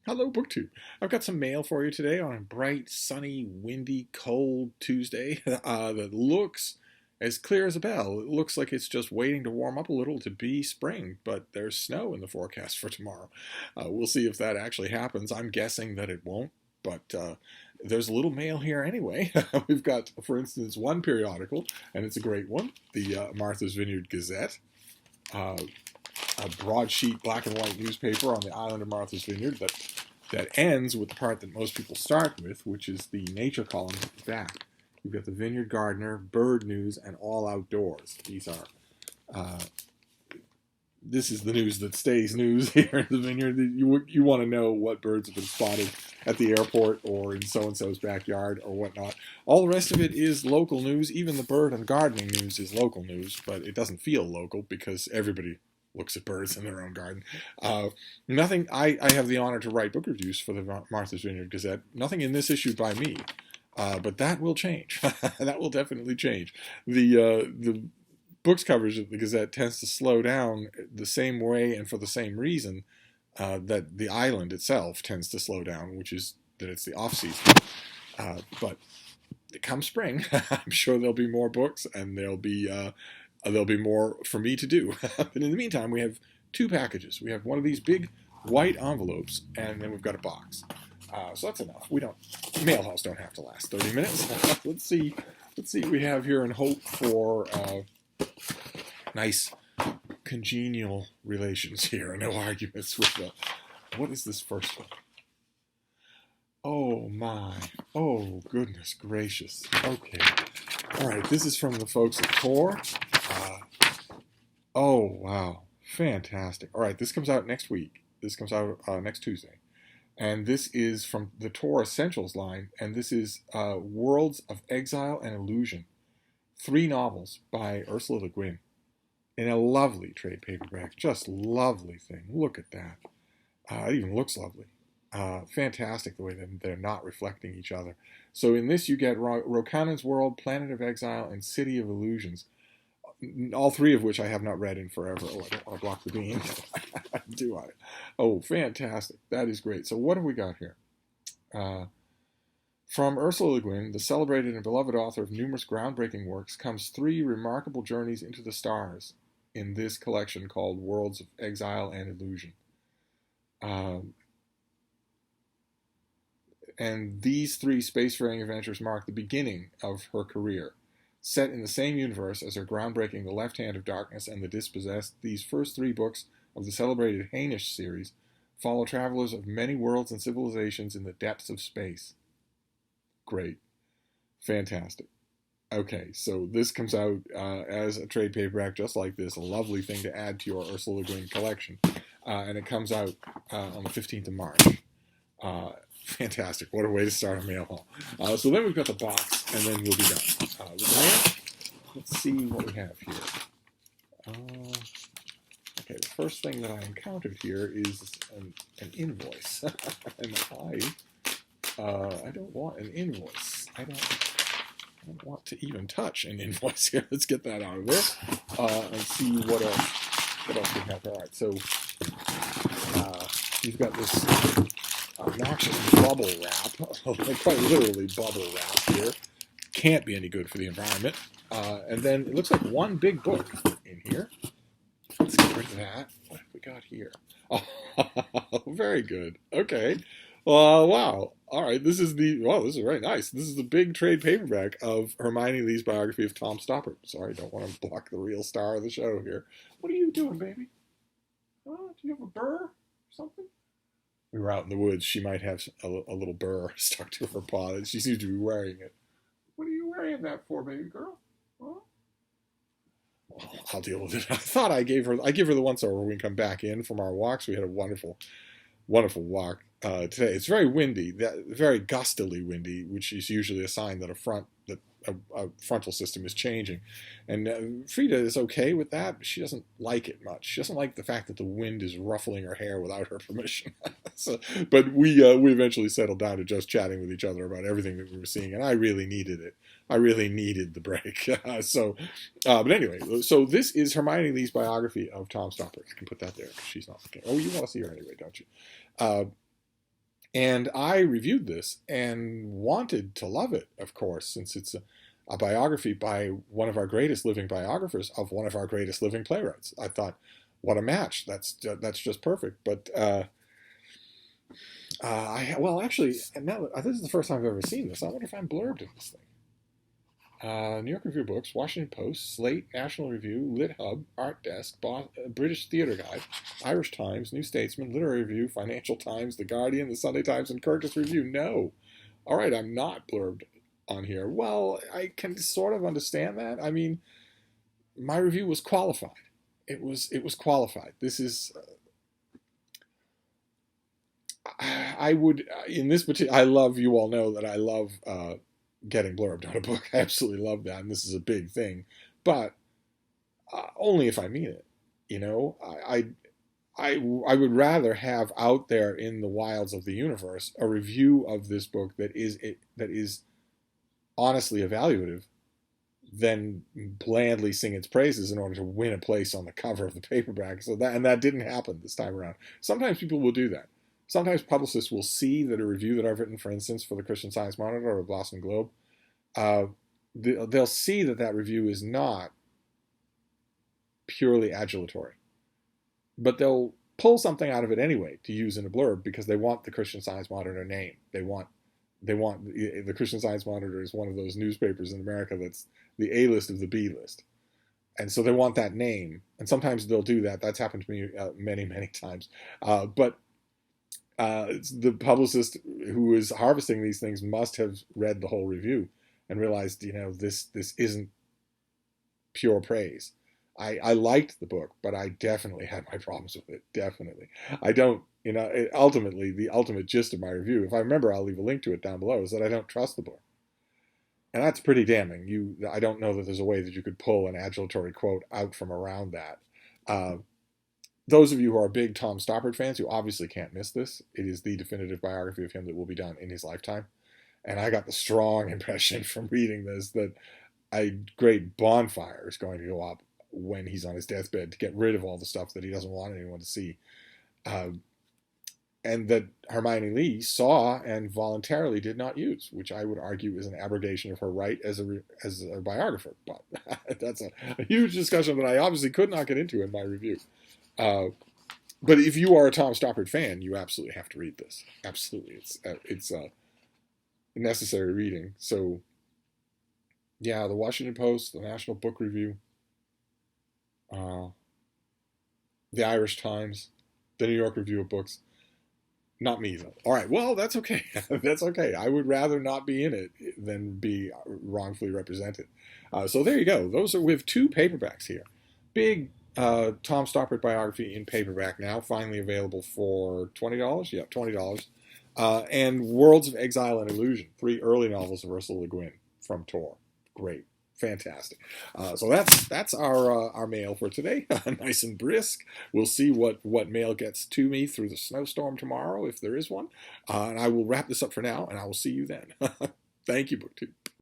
Hello, BookTube. I've got some mail for you today on a bright, sunny, windy, cold Tuesday that looks as clear as a bell. It looks like it's just waiting to warm up a little to be spring, but there's snow in the forecast for tomorrow. We'll see if that actually happens. I'm guessing that it won't, but there's a little mail here anyway. We've got, for instance, one periodical, and it's a great one, the Martha's Vineyard Gazette. A broadsheet black and white newspaper on the island of Martha's Vineyard that ends with the part that most people start with, which is the nature column at the back. You've got the Vineyard Gardener, Bird News, and All Outdoors. These are this is the news that stays news here in the vineyard. You want to know what birds have been spotted at the airport or in so-and-so's backyard or whatnot. All the rest of it is local news. Even the bird and gardening news is local news, but it doesn't feel local because everybody looks at birds in their own garden. Nothing. I have the honor to write book reviews for the Martha's Vineyard Gazette. Nothing in this issue by me, but that will change. That will definitely change. The books coverage of the Gazette tends to slow down the same way and for the same reason that the island itself tends to slow down, which is that it's the off season. But come spring, I'm sure there'll be more books and there'll be more for me to do. But in the meantime, we have two packages. We have one of these big white envelopes, and then we've got a box. So that's enough. Mail hauls don't have to last 30 minutes. Let's see what we have here and hope for nice congenial relations here. No arguments with what is this first one? Oh my. Oh, goodness gracious. Okay. All right, this is from the folks at Tor. Oh, wow. Fantastic. All right, this comes out next week. This comes out next Tuesday. And this is from the Tor Essentials line, and this is Worlds of Exile and Illusion. 3 novels by Ursula Le Guin in a lovely trade paperback. Just lovely thing. Look at that. It even looks lovely. Fantastic the way that they're not reflecting each other. So in this you get Rokanan's World, Planet of Exile, and City of Illusions. All 3 of which I have not read in forever. Oh, I don't want to block the bean. Do I? Oh, fantastic. That is great. So what have we got here? From Ursula Le Guin, the celebrated and beloved author of numerous groundbreaking works, comes 3 remarkable journeys into the stars in this collection called Worlds of Exile and Illusion. And these 3 spacefaring adventures mark the beginning of her career. Set in the same universe as her groundbreaking The Left Hand of Darkness and The Dispossessed, these first 3 books of the celebrated Hainish series follow travelers of many worlds and civilizations in the depths of space. Great. Fantastic. Okay, so this comes out as a trade paperback just like this, a lovely thing to add to your Ursula Le Guin collection. And it comes out on the 15th of March. Fantastic. What a way to start a mail haul. So then we've got the box, and then we'll be done. With mail, let's see what we have here. Okay, the first thing that I encountered here is an invoice. And I don't want an invoice. I don't want to even touch an invoice here. Let's get that out of there and see what else we have. All right, so you've got this obnoxious bubble wrap, quite literally bubble wrap here. Can't be any good for the environment. And then it looks like one big book in here. Let's get rid of that. What have we got here? Oh, very good. Okay. Wow. All right. This is very nice. This is the big trade paperback of Hermione Lee's biography of Tom Stoppard. Sorry, don't want to block the real star of the show here. What are you doing, baby? Do you have a burr or something? We were out in the woods. She might have a little burr stuck to her paw. She seems to be wearing it. What are you wearing that for, baby girl? Huh? Well, I'll deal with it. I thought I give her the once over when we come back in from our walks. We had a wonderful walk today. It's very windy, very gustily windy, which is usually a sign that a frontal system is changing. And Frida is okay with that, but she doesn't like it much. She doesn't like the fact that the wind is ruffling her hair without her permission. But we eventually settled down to just chatting with each other about everything that we were seeing, and I really needed it. I really needed the break. But anyway, so this is Hermione Lee's biography of Tom Stoppard. I can put that there because she's not looking. Oh, you want to see her anyway, don't you? And I reviewed this and wanted to love it, of course, since it's a biography by one of our greatest living biographers of one of our greatest living playwrights. I thought, what a match! That's just perfect. But well, actually, and now this is the first time I've ever seen this. I wonder if I'm blurbed in this thing. New York Review of Books, Washington Post, Slate, National Review, Lit Hub, Art Desk, British Theatre Guide, Irish Times, New Statesman, Literary Review, Financial Times, The Guardian, The Sunday Times, and Kirkus Review. No. All right, I'm not blurbed on here. Well, I can sort of understand that. I mean, my review was qualified. It was qualified. This is... I would, in this particular... I love, you all know that I love... getting blurbed on a book. I absolutely love that, and this is a big thing. But only if I mean it. You know, I would rather have out there in the wilds of the universe a review of this book that is honestly evaluative than blandly sing its praises in order to win a place on the cover of the paperback. So that didn't happen this time around. Sometimes people will do that. Sometimes publicists will see that a review that I've written, for instance, for the Christian Science Monitor or Boston Globe, they'll see that review is not purely adulatory. But they'll pull something out of it anyway to use in a blurb because they want the Christian Science Monitor name. They want the Christian Science Monitor is one of those newspapers in America that's the A list of the B list. And so they want that name. And sometimes they'll do that. That's happened to me many, many times. But the publicist who is harvesting these things must have read the whole review and realized, you know, this isn't pure praise. I liked the book, but I definitely had my problems with it. Definitely. I don't, you know, ultimately, the ultimate gist of my review, if I remember, I'll leave a link to it down below, is that I don't trust the book. And that's pretty damning. I don't know that there's a way that you could pull an adulatory quote out from around that. Those of you who are big Tom Stoppard fans, you obviously can't miss this. It is the definitive biography of him that will be done in his lifetime. And I got the strong impression from reading this that a great bonfire is going to go up when he's on his deathbed to get rid of all the stuff that he doesn't want anyone to see. And that Hermione Lee saw and voluntarily did not use, which I would argue is an abrogation of her right as a biographer. But that's a huge discussion that I obviously could not get into in my review. But if you are a Tom Stoppard fan, you absolutely have to read this. Absolutely. It's a necessary reading. So, yeah, the Washington Post, the National Book Review, the Irish Times, the New York Review of Books. Not me, though. All right, well, that's okay. That's okay. I would rather not be in it than be wrongfully represented. So there you go. Those are with 2 paperbacks here. Big Tom Stoppard biography in paperback now, finally available for $20. Yeah, $20. And Worlds of Exile and Illusion, 3 early novels of Ursula Le Guin from Tor. Great. Fantastic. So that's our mail for today. Nice and brisk. We'll see what mail gets to me through the snowstorm tomorrow, if there is one. And I will wrap this up for now, and I will see you then. Thank you, BookTube.